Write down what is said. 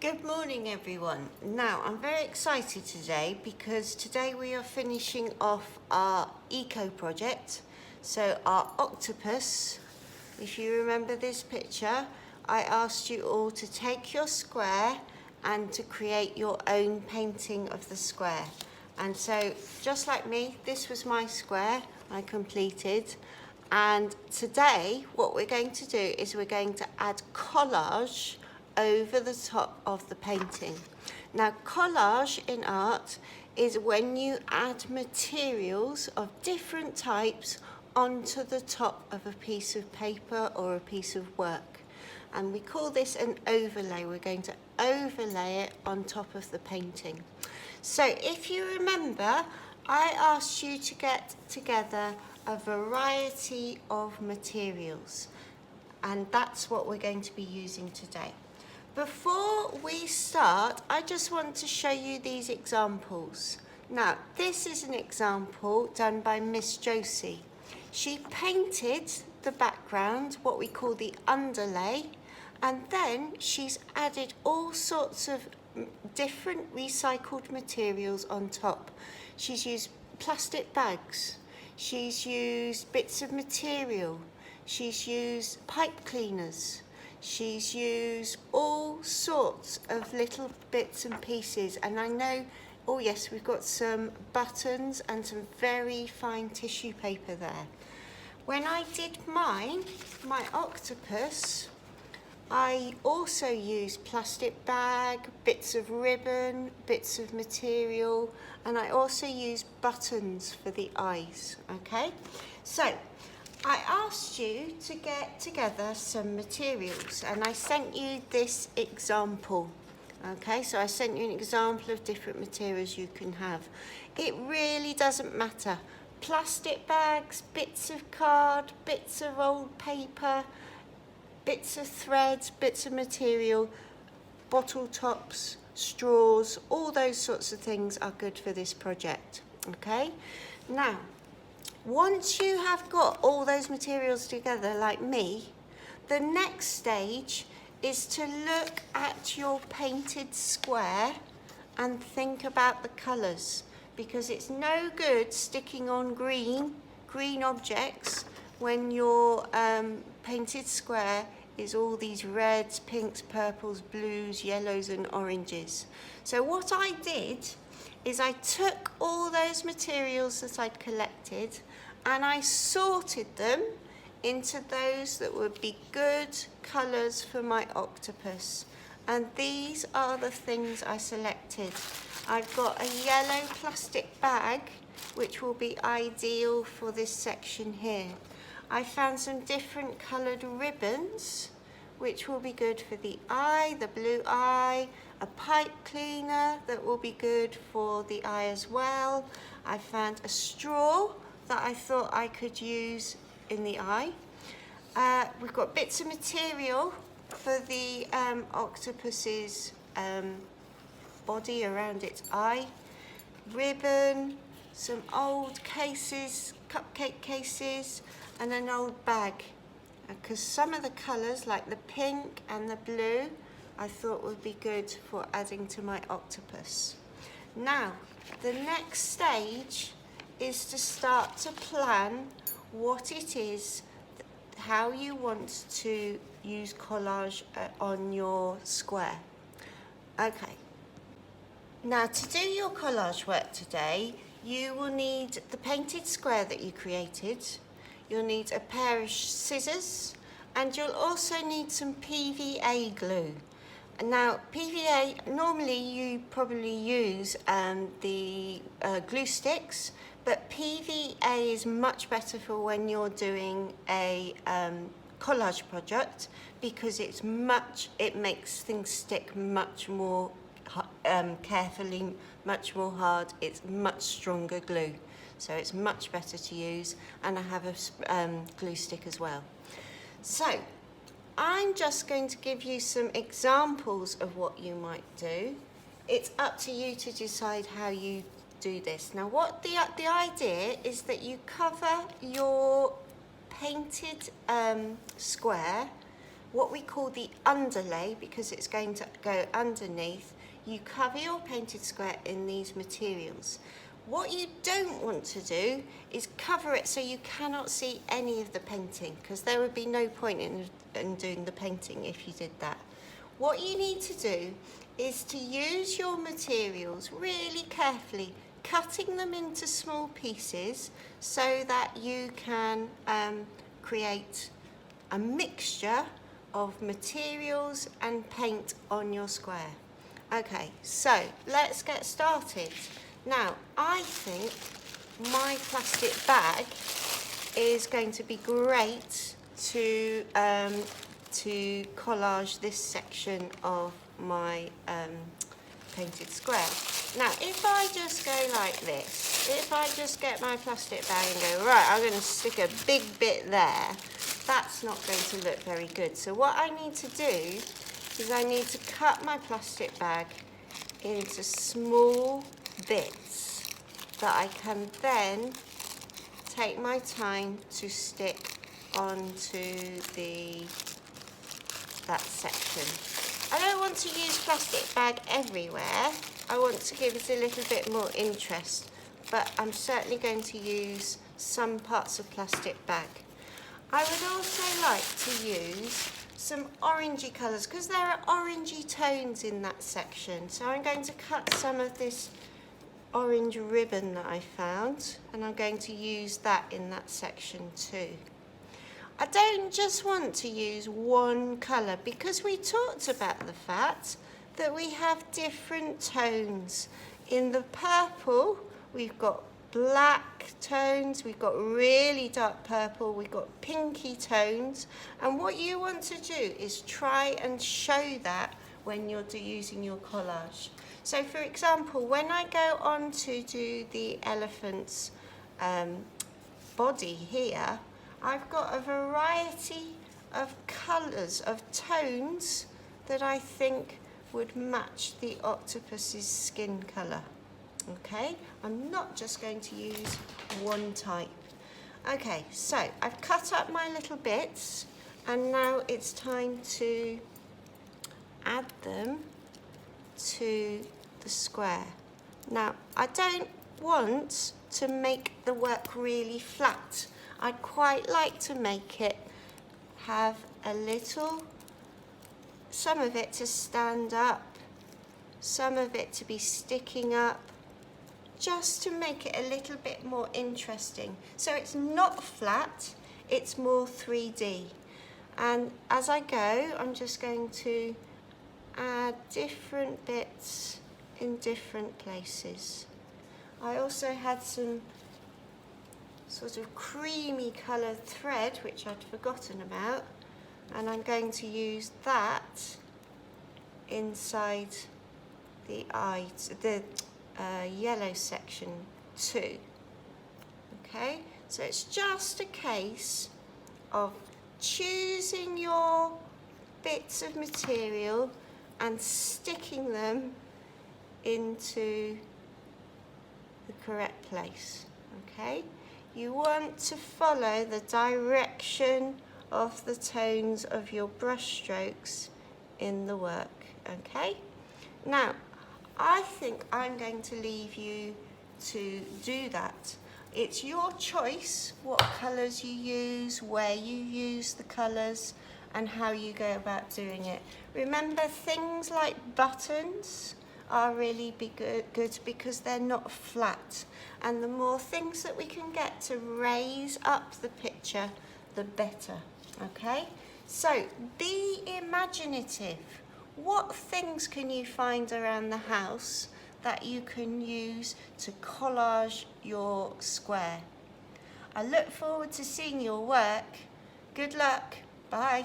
Good morning everyone. Now I'm very excited today because today we are finishing off our eco project. So our octopus, if you remember this picture, I asked you all to take your square and to create your own painting of the square. And so just like me, this was my square I completed. And today what we're going to do is we're going to add collage over the top of the painting. Now collage in art is when you add materials of different types onto the top of a piece of paper or a piece of work. And we call this an overlay. We're going to overlay it on top of the painting. So if you remember, I asked you to get together a variety of materials, and that's what we're going to be using today. Before we start, I just want to show you these examples. Now, this is an example done by Miss Josie. She painted the background, what we call the underlay, and then she's added all sorts of different recycled materials on top. She's used plastic bags, she's used bits of material, she's used pipe cleaners, she's used all sorts of little bits and pieces. And I know, oh yes, we've got some buttons and some very fine tissue paper there. When I did my octopus, I also used plastic bag, bits of ribbon, bits of material, and I also used buttons for the eyes, okay? So, I asked you to get together some materials and I sent you this example. Okay, so I sent you an example of different materials you can have. It really doesn't matter. Plastic bags, bits of card, bits of old paper, bits of threads, bits of material, bottle tops, straws, all those sorts of things are good for this project. Okay, now, once you have got all those materials together like me, the next stage is to look at your painted square and think about the colours, because it's no good sticking on green objects when your painted square is all these reds, pinks, purples, blues, yellows and oranges. So what I did is I took all those materials that I'd collected and I sorted them into those that would be good colours for my octopus. And these are the things I selected. I've got a yellow plastic bag, which will be ideal for this section here. I found some different coloured ribbons, which will be good for the eye, the blue eye, a pipe cleaner that will be good for the eye as well. I found a straw that I thought I could use in the eye. We've got bits of material for the octopus's body around its eye, ribbon, some old cases, cupcake cases, and an old bag. Because some of the colours, like the pink and the blue, I thought would be good for adding to my octopus. Now, the next stage is to start to plan what it is, how you want to use collage on your square. Okay. Now, to do your collage work today, you will need the painted square that you created. You'll need a pair of scissors, and you'll also need some PVA glue. Now, PVA, normally you probably use the glue sticks, but PVA is much better for when you're doing a collage project, because it makes things stick much more carefully, much more hard. It's much stronger glue, so it's much better to use. And I have a glue stick as well. So I'm just going to give you some examples of what you might do. It's up to you to decide how you do this. Now, what the idea is that you cover your painted square what we call the underlay, because it's going to go underneath. You cover your painted square in these materials. What you don't want to do is cover it so you cannot see any of the painting, because there would be no point in doing the painting if you did that. What you need to do is to use your materials really carefully, cutting them into small pieces so that you can create a mixture of materials and paint on your square. Okay, so let's get started. Now, I think my plastic bag is going to be great to collage this section of my painted square. Now, if I just go like this, if I just get my plastic bag and go, right, I'm going to stick a big bit there, that's not going to look very good. So what I need to do is I need to cut my plastic bag into small bits that I can then take my time to stick onto that section. I don't want to use plastic bag everywhere. I want to give it a little bit more interest, but I'm certainly going to use some parts of plastic bag. I would also like to use some orangey colours, because there are orangey tones in that section. So I'm going to cut some of this orange ribbon that I found, and I'm going to use that in that section too. I don't just want to use one colour, because we talked about the fact that we have different tones. In the purple, we've got black tones, we've got really dark purple, we've got pinky tones, and what you want to do is try and show that when you're using your collage. So for example, when I go on to do the elephant's body here, I've got a variety of colours, of tones that I think would match the octopus's skin colour. Okay, I'm not just going to use one type. Okay, so I've cut up my little bits, and now it's time to add them to the square. Now, I don't want to make the work really flat. I'd quite like to make it have a little, some of it to stand up, some of it to be sticking up, just to make it a little bit more interesting. So it's not flat, it's more 3D. And as I go, I'm just going to add different bits in different places. I also had some sort of creamy coloured thread, which I'd forgotten about, and I'm going to use that inside the eyes, the yellow section too. Okay, so it's just a case of choosing your bits of material and sticking them into the correct place. Okay, you want to follow the direction of the tones of your brush strokes in the work. Okay, now I think I'm going to leave you to do that. It's your choice what colours you use, where you use the colours, and how you go about doing it. Remember, things like buttons are really good because they're not flat, and the more things that we can get to raise up the picture, the better. Okay, so be imaginative. What things can you find around the house that you can use to collage your square? I look forward to seeing your work. Good luck. Bye.